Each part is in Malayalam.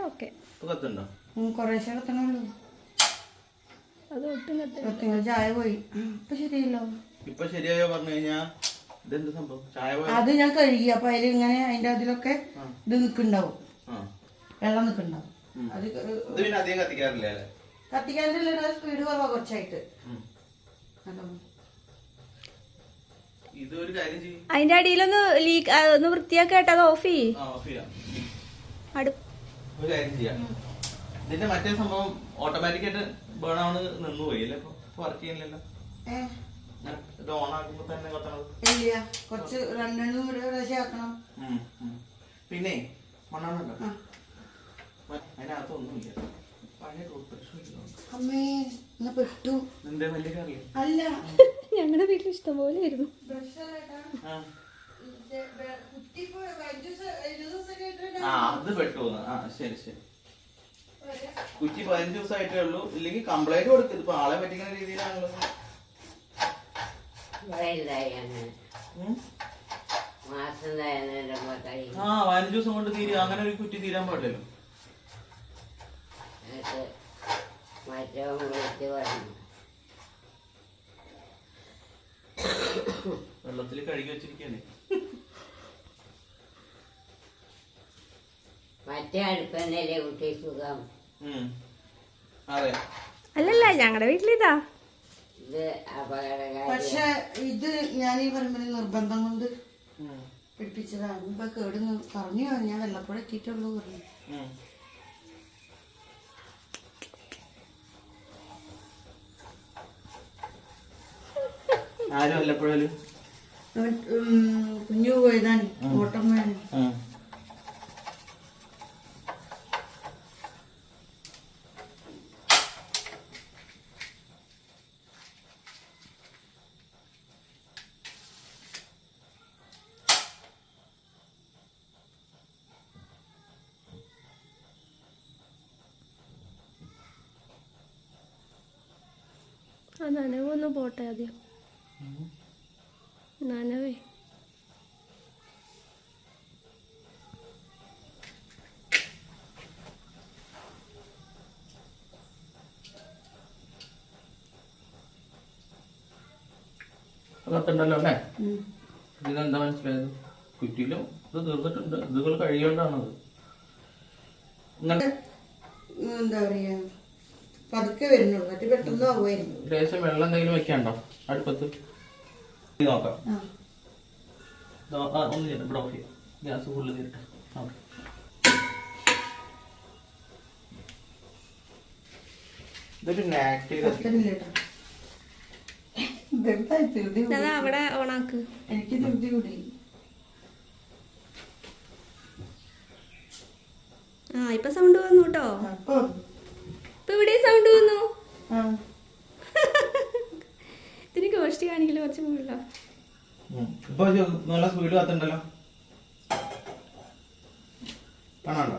ഓക്കെ. കുറേശ്ശെ കത്തണുള്ളൂ. അത് ഒട്ടും കത്തില്ല. ചായ പോയി. ഇപ്പൊ ശരിയല്ലോ. ഇപ്പൊ ശരിയായോ പറഞ്ഞു കഴിഞ്ഞാ ഇതെന്ത് സംഭവം? ചായ അത് ഞാൻ കഴുകി. അപ്പൊ അതിൽ ഇങ്ങനെ അതിന്റെ അതിലൊക്കെ ഇത് നിക്കുണ്ടാവും, വെള്ളം നിക്കുണ്ടാവും. അത് പിന്നെ അധികം കത്തിക്കാറില്ല അല്ലേ? കത്തിക്കാനുള്ള സ്പീഡ് കുറവാ കുറച്ചായിട്ട്. ഇതൊരു കാര്യം ചെയ്യും, അതിന്റെ അടിയിലൊന്ന് ലീക്ക് ഒന്ന് വൃത്തിയാക്കേട്ട അത് ഓഫ് ചെയ്യും. ഒരു കാര്യം ചെയ്യാം. ഇതിന്റെ മറ്റേ സംഭവം ഓട്ടോമാറ്റിക് ആയിട്ട് ബേൺ ആവണ് നിന്ന് പോയി അല്ലേ? വർക്ക് ചെയ്യുന്നില്ലല്ലോ. ഇത് ഓൺ ആക്കുമ്പോ തന്നെ കത്തണത് ഇല്ല. കുറച്ച് രണ്ടെണ്ണം ഒരു പ്രാവശ്യം ആക്കണം. പിന്നെ മണ്ണെണ്ണ അതിനകത്തൊന്നുമില്ല. പഴയ അമ്മേ എന്നാ പെട്ടു. നിന്റെ വലിയ കറിയ അല്ല, ഞങ്ങളുടെ വീട്ടിൽ ഇഷ്ടം പോലെ ആയിരുന്നു. അത് പെട്ടു. ശരി ശരി. കുറ്റി 15 ദിവസമായിട്ടേ ഉള്ളൂ. ഇല്ലെങ്കിൽ കംപ്ലൈന്റ് കൊടുക്കരുത്. ഇപ്പൊ ആളെ പറ്റിക്കുന്ന രീതിയിലാണല്ലോ. 15 ദിവസം കൊണ്ട് തീരുക. അങ്ങനെ ഒരു കുറ്റി തീരാൻ പാടില്ലല്ലോ. വെള്ളത്തിൽ കഴുകി വെച്ചിരിക്കല്ലേ. മറ്റേ അടുപ്പന്നല്ലേ കുട്ടി സുഖം. അതെ. അല്ലല്ല, ഞങ്ങളുടെ വീട്ടിലിതാ. ഇത് അപകടകാരി. പക്ഷെ ഇത് ഞാൻ ഈ പറയുമ്പോൾ നിർബന്ധം കൊണ്ട് പിടിപ്പിച്ചതാണ്. ഇപ്പൊ കേട് പറഞ്ഞു. ഞാൻ വെള്ളപ്പുഴ എത്തിയിട്ടുള്ളൂ പറഞ്ഞു. ആരും വല്ലപ്പോഴും കുഞ്ഞു പോയതാണ് ഓട്ടം വേണം. ആ നനവൊന്ന് പോട്ടെ ആദ്യം. നനവേ കത്തുണ്ടല്ലോ അല്ലേ? ഇതിനെന്താ മനസ്സിലായത്? കുറ്റിയിലും ഇത് തീർന്നിട്ടുണ്ട്. ഇതുകൾ കഴിയോണ്ടാണത്. എന്താ പറയാ, പതുക്കെ വരുന്നുള്ളൂ. മറ്റേ പെട്ടെന്ന് ആവുമായിരുന്നു. ലേശം വെള്ളം എന്തെങ്കിലും വെക്കാണ്ടോ അടുപ്പത്ത്? നോക്കാം. ഒന്ന് ചെയ്യണം. ഇവിടെ ഓഫ് ചെയ്യാം. ഗ്യാസ് ഫുള്ള് തീരട്ടെ. ഓക്കെ. ഇതൊരു അവിടെ ഓണാക്ക്. എനിക്ക് ധൃതി കൂടി. ഇപ്പൊ സൗണ്ട് വന്നു കേട്ടോ. ഇപ്പൊ ഇവിടെ സൗണ്ട് വന്നു. ഇതിന് ഗോഷ്ടി കാണിക്കല് കുറച്ച് മുകളിലോ. ഇപ്പൊ നല്ല സ്പീഡ് കത്തുണ്ടല്ലോ. കാണാണ്ടോ?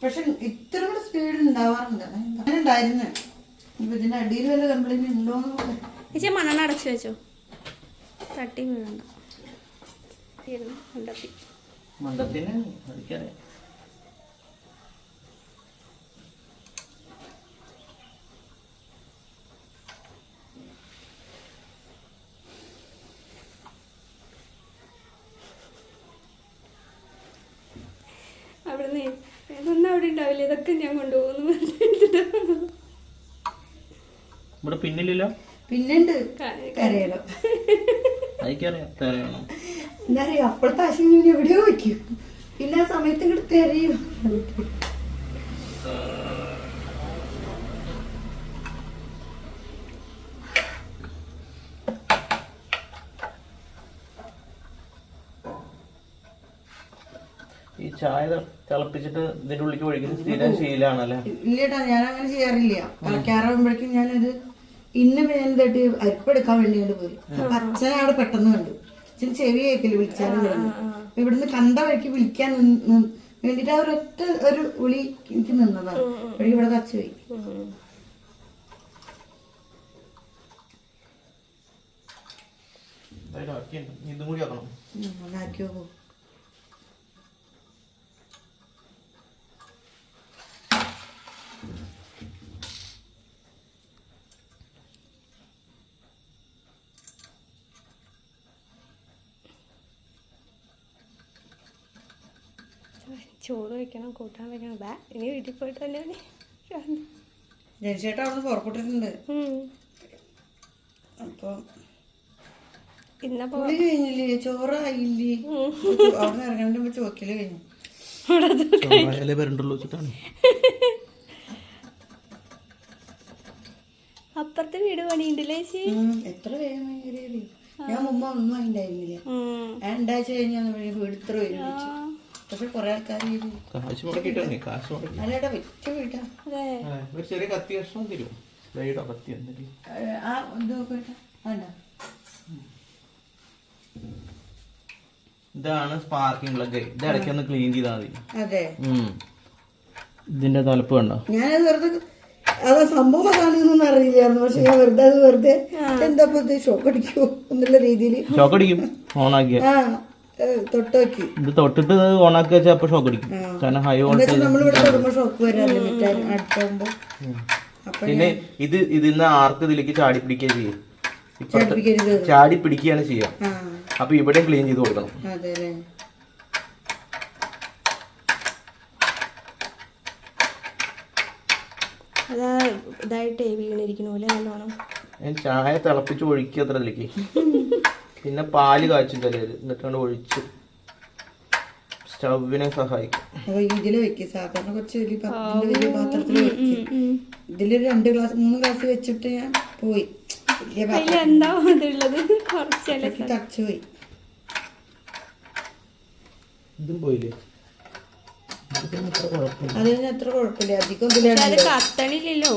പക്ഷെ ഇത്ര കൂടെ സ്പീഡ് ഉണ്ടാവാറുണ്ട്. ഉണ്ടായിരുന്നു. ഇപ്പൊ ഇതിന്റെ അടിയിൽ വല്ല കംപ്ലൈന്റ് ഉണ്ടോന്ന് ചേച്ചി മണ്ണെണ്ണ അടച്ചു വെച്ചോ. തട്ടി വീഴണ്ട. മണ്ടത്തിന് അടിക്കാറിയാം. അവിടുന്ന് ഒന്നും അവിടെ ഉണ്ടാവില്ല. ഇതൊക്കെ ഞാൻ കൊണ്ടുപോകുന്നു. ഇവിടെ പിന്നില്ലല്ലോ. പിന്നുണ്ട് കരയലോ. എന്താ പറയാ, അപ്പോഴത്തെ ആശയം എവിടെയോ വയ്ക്കും. പിന്നെ ആ സമയത്ത് ഇങ്ങോട്ട് തെരയും. ഈ ചായ തിളപ്പിച്ചിട്ട് ഇതിന്റെ ഉള്ളിലേക്ക് ഒഴിക്കുന്നത് സ്ഥിരം ശീലാണല്ലേ? ഇല്ലട്ടാ, ഞാൻ അങ്ങനെ ചെയ്യാറില്ല. തിളക്കാറാകുമ്പോഴേക്കും ഞാനത് എന്തായിട്ട് അരിപ്പെടുക്കാൻ വേണ്ടി പോയി. അച്ഛനവിടെ പെട്ടെന്ന് കണ്ടു. അച്ഛൻ ചെവി കേൾക്കില്ല വിളിച്ചാലും പറഞ്ഞു. ഇവിടുന്ന് കണ്ട വഴിക്ക് വിളിക്കാൻ വേണ്ടിട്ട് ആ ഒരൊറ്റ ഒരു വിളി എനിക്ക് നിന്നതാണ്. വഴി ഇവിടെ കച്ചു പോയി. ഇതും കൂടി ആക്കണം. ആക്കിയോ. ചോറ് വെക്കണം, കൂട്ടാൻ വെക്കണം. ബാ ഇനി വീട്ടിൽ പോയിട്ട് തന്നെ ജനിച്ചേട്ടാ അവിടെ നിന്ന് പുറപ്പെട്ടിട്ടുണ്ട്. അപ്പൊ ഇന്നപ്പോ കുളി കഴിഞ്ഞില്ലേ, ചോറായില്ലേ, അവിടെ നിന്ന് ഇറങ്ങേണ്ട ചോക്കല് കഴിഞ്ഞു. അപ്പുറത്തെ വീട് പണിയുണ്ടല്ലേ ചേച്ചി? എത്ര വേഗം കയറി. ഞാൻ മുമ്പ് ഒന്നും അതിണ്ടായിരുന്നില്ല. ഞാൻ 2 ആഴ്ച കഴിഞ്ഞാൽ വീട് ഇത്ര വരും വെച്ചു. പക്ഷെ കൊറേ ആൾക്കാർ അല്ലേട്ടാ വെച്ച വീട്ടാ. ചെറിയ കത്തി കഷ്ണം തരും. ആ ഇതൊക്കെ വേണ്ട. ഇതാണ് സ്പാർക്കിംഗ് പ്ലഗ്. ഇത് ഇടയ്ക്ക് ഒന്ന് ക്ലീൻ ചെയ്താൽ മതി. അതെ, ഇതിന്റെ തലപ്പ് കണ്ടോ? ഞാനത് വെറുതെ അത് സംഭവം അതാണെന്നൊന്നും അറിയില്ലായിരുന്നു. പക്ഷെ ഞാൻ വെറുതെ എന്താ ഷോക്ക് അടിക്കോ എന്നുള്ള രീതിയിൽ ഷോക്ക് അടിക്കും. ഓണാക്കിയ തൊട്ട് നോക്കി. ഇത് തൊട്ടിട്ട് ഓണാക്കി വെച്ചാൽ അപ്പൊ ഷോക്ക് അടിക്കും. കാരണം ഹൈ വോൾട്ടേജ് നമ്മളിവിടെ തൊടുമ്പോ ഷോക്ക് വരാറില്ല അടുത്താകുമ്പോ. പിന്നെ ഇതിന്ന് ആർക്ക് ഇതിലേക്ക് ചാടി പിടിക്കുക ചെയ്യും. ചാടി പിടിക്കുകയാണ് ചെയ്യുക. അപ്പൊ ഇവിടെ ക്ലീൻ ചെയ്ത് കൊടുക്കണം. അതെ. അതാ ഇതായിട്ടേ വീണിരിക്കണൂല്ലേ നല്ലോണം. ചായ തിളപ്പിച്ച് ഒഴിക്കുക അത്ര ഇതിലേക്ക്. പിന്നെ പാല് കാച്ചും ചിലര്, എന്നിട്ടാണ് ഒഴിച്ച് സ്റ്റവിനെ സഹായിക്കും. അപ്പൊ ഇതില് വെക്കും. സാധാരണ കുറച്ച് വലിയ പാത്രത്തിൽ വെക്കും. ഇതിലൊരു 2 ഗ്ലാസ് 3 ഗ്ലാസ് വെച്ചിട്ട് ഞാൻ പോയി. എന്താ ഉള്ളത് കുറച്ചല്ലേ തച്ചു പോയി. ഇതും പോയില്ലേ? അതിന് അത്ര കുഴപ്പമില്ല. അധികം അത് കത്തണില്ലല്ലോ.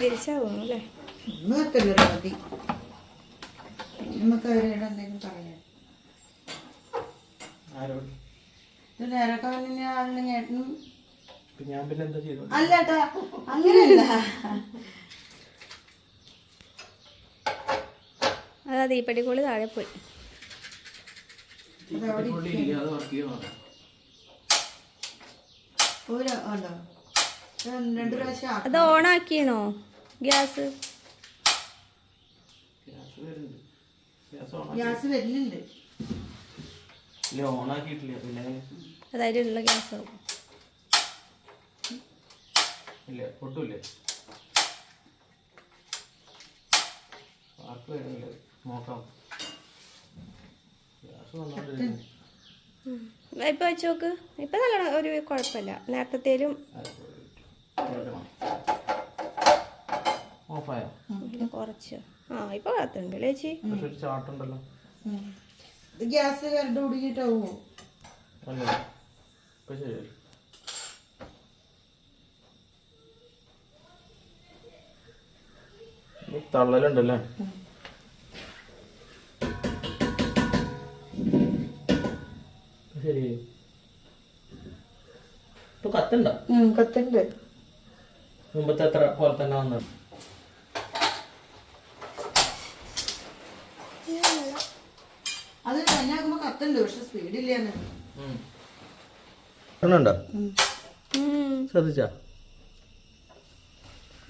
തിരിച്ചാവും അല്ലേ? ഒന്നും മതി. നമുക്ക് അവരോട് എന്തെങ്കിലും പറയാം. ഇത് നേരൊക്കെ ഏട്ടനും അല്ലേട്ടാ അങ്ങനെയല്ല. അതാ തീപ്പട്ടിക്കോളി താഴെ പോയി. അത് ഓണാക്കിയണോ ഗ്യാസ്? ഗ്യാസ് വരുന്നുണ്ട്. അതായിട്ടുള്ള ഗ്യാസ് ആവും. ഇപ്പൊ വെച്ച് നോക്ക്. ഇപ്പൊ നല്ല ഒരു കുഴപ്പമില്ല. നേരത്തേലും കുറച്ച് ഇപ്പൊ കത്തുണ്ടല്ലേ ചേച്ചി? ഗ്യാസ് കരണ്ട് കുടുങ്ങിട്ടാവോ? തള്ളലുണ്ടല്ലേ? ശരി. ഇപ്പൊ കത്തുണ്ട്. മുമ്പത്തെ അത്ര പോലെ തന്നെ വന്നത്. അത് തന്നെയാകുമ്പോ കത്തുണ്ട്. പക്ഷെ സ്പീഡില്ല. ശ്രദ്ധിച്ചാ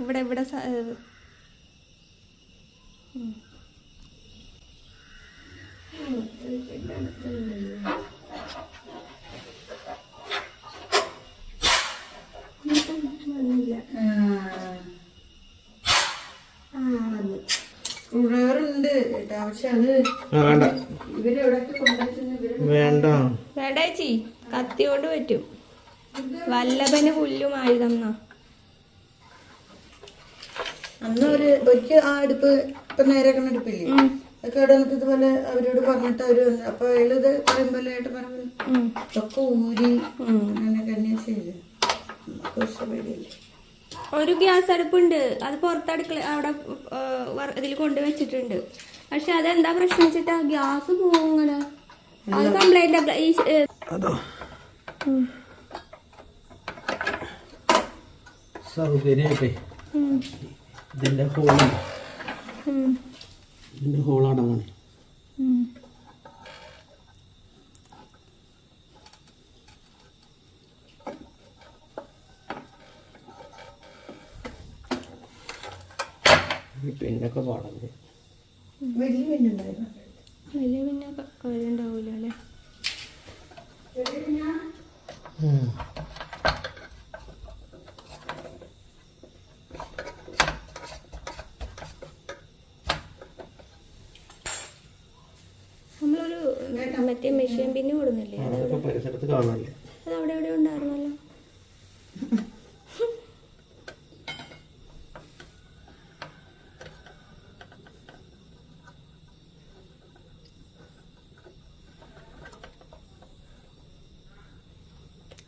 ഇവിടെ ഉണ്ട് കേട്ടാ. പക്ഷെ അത് വേണ്ട ചേച്ചി കത്തി കൊണ്ട് പറ്റും. വല്ലഭന് പുല്ലും ആയുധം എന്നാ. അന്ന് ഒരിക്കൽ ആ അടുപ്പ് ഇപ്പൊ നേരെയാക്കുന്ന അടുപ്പില്ലേ, അതൊക്കെ അവിടെ വന്നിട്ട് ഇതുപോലെ അവരോട് പറഞ്ഞിട്ട് അവര് വന്നു. അപ്പൊ അയാളിത് പറയുമ്പോലെ ആയിട്ട് പറയുമ്പോൾ ഒക്കെ ഊരി അങ്ങനെ തന്നെയാ ചെയ്ത്. പേടിയില്ലേ. ഒരു ഗ്യാസ് അടുപ്പുണ്ട്. അത് പുറത്തടുക്കള അവിടെ ഇതിൽ കൊണ്ടുവച്ചിട്ടുണ്ട്. പക്ഷെ അതെന്താ പ്രശ്നം വെച്ചിട്ടാ ഗ്യാസ് പോങ്ങനെ. അത് കംപ്ലൈന്റ് സൗകര്യമായിട്ടേ ഇതിന്റെ ഹോളാണ് അതാണ്. പിന്നൊക്കെ പാടുന്നത് വലിയ പിന്നുണ്ടായിരുന്നു. വലിയ പിന്നെ കവരുണ്ടാവൂല അല്ലേ? നമ്മളൊരു മറ്റേ മെഷീൻ പിന്നെ കൊടുന്നില്ലേ? അതൊക്കെ പരിസരത്ത് കാണാനില്ല. അത് അവിടെ എവിടെ ഉണ്ടായിരുന്നല്ലോ.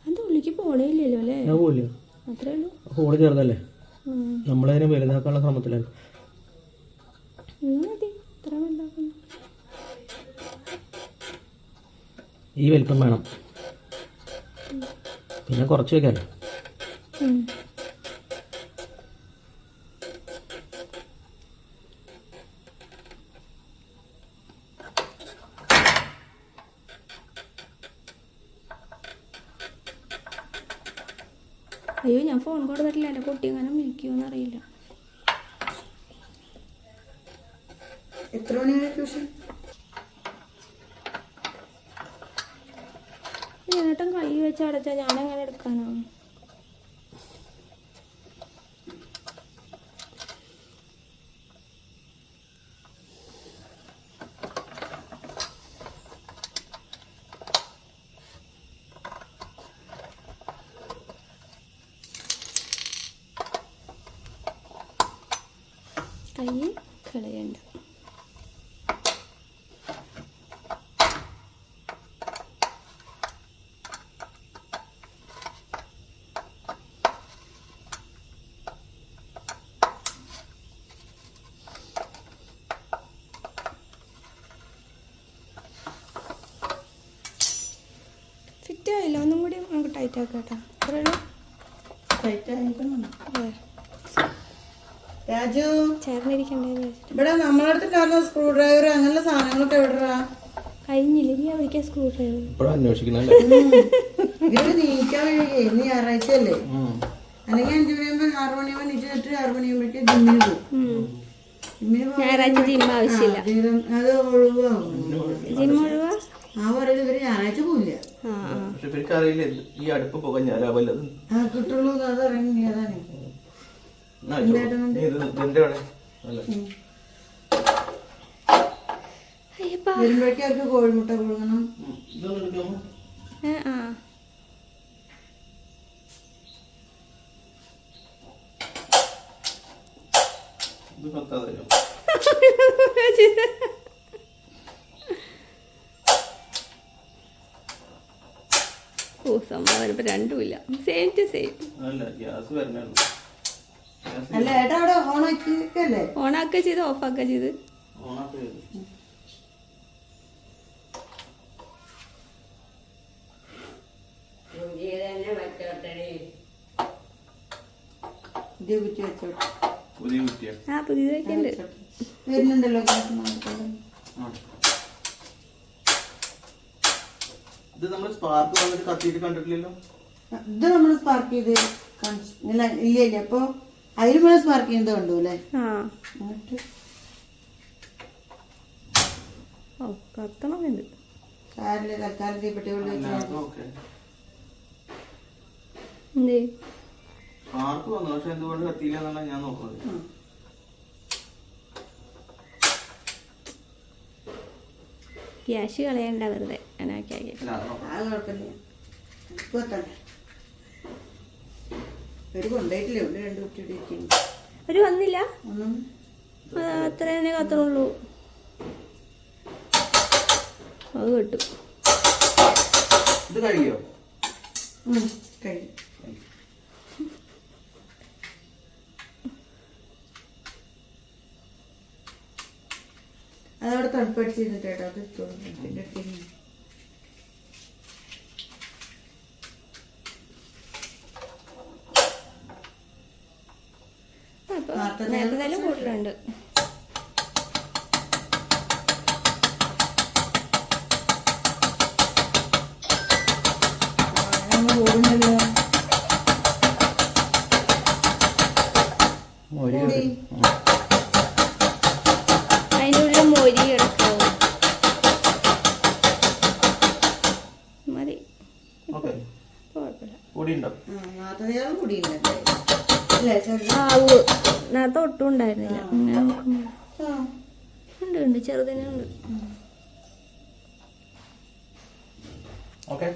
അത് ഉള്ളിക്ക് പോണേയില്ലല്ലോ അല്ലേ? ഞാൻ പോവില്ല, അത്രേ ഉള്ളൂ. ഹോള് ചേർന്നല്ലേ, നമ്മളതിനെ വലുതാക്കാനുള്ള ശ്രമത്തിലാണ്. മതി, ഇത്ര ഉണ്ടാക്കുന്നു. ഈ വലിപ്പം വേണം, പിന്നെ കുറച്ച് വെക്കാമല്ലോ. അയ്യോ, ഞാൻ ഫോൺ കൊടുത്തിട്ടില്ല. എൻ്റെ കുട്ടി എങ്ങനെ വിളിക്കുമെന്ന് അറിയില്ല. എത്ര മണിയാണ് ട്യൂഷൻ? ചേട്ടൻ കൈ വെച്ച് അടച്ചാൽ ഞാനെങ്ങനെ എടുക്കാനോ? കൈ കളയണ്ട. ഫിറ്റ് ആയില്ല, ഒന്നും കൂടി നമുക്ക് ടൈറ്റ് ആക്കാം കേട്ടോ. അത്രയുള്ളൂ. ടൈറ്റ് ആയിരിക്കണം. രാജു, ചേർന്നിരിക്കണ്ടേ? ഇവിടെ നമ്മളടുത്ത് കാണുന്ന സ്ക്രൂ ഡ്രൈവർ അങ്ങനെയുള്ള സാധനങ്ങളൊക്കെ എവിടെടാ? കഴിഞ്ഞില്ല, നീ അവിടേക്ക് സ്ക്രൂ ഡ്രൈവർ ഇപ്പോഴും അന്വേഷിക്കണല്ലേ? ഇത് നീക്കാൻ വഴിയേ, ഇനി ഞായറാഴ്ച അല്ലേ? അല്ലെങ്കിൽ 5 മണിയാകുമ്പോ 6 മണിയാകുമ്പോ നീച്ച് വെച്ചിട്ട് 6 മണിയാകുമ്പോഴേക്ക് ജിമ്മിന് പോകും. ഞായറാഴ്ച ജിം ആവശ്യമില്ല. അത് ഒഴിവാകും. ജിം ഒഴിവാ? ആ പറയുന്നത് ഇവര് ഞായറാഴ്ച പോവില്ല. പക്ഷെ ഇവർക്ക് അറിയില്ല ഈ അടുപ്പ് പോകാൻ ഞാൻ വല്ലതും കിട്ടുള്ളൂ, അത് ഇറങ്ങി. അതാണ് വരുമ്പോഴേക്കും അവർക്ക് കോഴിമുട്ട പുഴുങ്ങണം. ഓ, സംഭവം ഇപ്പൊ രണ്ടുമില്ല. Same to same. അല്ല ഏട്ടാ, അവിടെ ഓണാക്കിയല്ലേ? ഓണാക്ക ചെയ്ത് ഓഫാക്ക ചെയ്ത്. പുതിയ തന്നെ വെച്ചോട്ടടി. പുതിയ കുറ്റി വെച്ചോട്ടെ. ആ, പുതിയതൊക്കെ ഉണ്ട്. വരുന്നുണ്ടല്ലോ. ഇത് നമ്മൾ സ്പാർക്ക് വന്നിട്ട് കത്തിയിട്ട് കണ്ടിട്ടില്ലല്ലോ. ഇത് നമ്മൾ സ്പാർക്ക് ചെയ്ത് ഇല്ല ഇല്ല. അപ്പൊ അതിൽ നമ്മൾ സ്പാർക്ക് ചെയ്യുന്നത് കണ്ടു അല്ലേ? ഓ, കത്തണമെന്നുണ്ട്. കാറില് തൽക്കാലം തീപ്പെട്ടി കൊണ്ട് വെച്ചാൽ എന്തേ സ്പാർക്ക് വന്നു, പക്ഷെ എന്തുകൊണ്ട് കത്തിയില്ല എന്നാണ് ഞാൻ നോക്കുന്നത്. ക്യാഷ് കളയണ്ട വെറുതെ. അത് കുഴപ്പമില്ല. ഒരു കൊണ്ടായിട്ടില്ലേ, ഉണ്ട് 2 കുട്ടി ഇരിക്കുന്നു. ഒരു വന്നില്ല, അത്ര തന്നെ കത്തണുള്ളൂ. അത് കിട്ടും. ഇത് കഴിയോ? കഴിയും. അതവിടെ തണുപ്പടിച്ച് ചെയ്തിട്ടേട്ടോ. അത് പിന്നെ നേരത്തെ തന്നെ കൂട്ടിട്ടുണ്ട്. ഓടുന്നല്ലോ. അല്ലേ ചെറുത്? ആവ് നേരത്തെ ഒട്ടും ഉണ്ടായിരുന്നില്ല. ഇങ്ങനെ നോക്കുമ്പോ ആ. ഉണ്ട് ചെറുതിനുണ്ട്. ഓക്കെ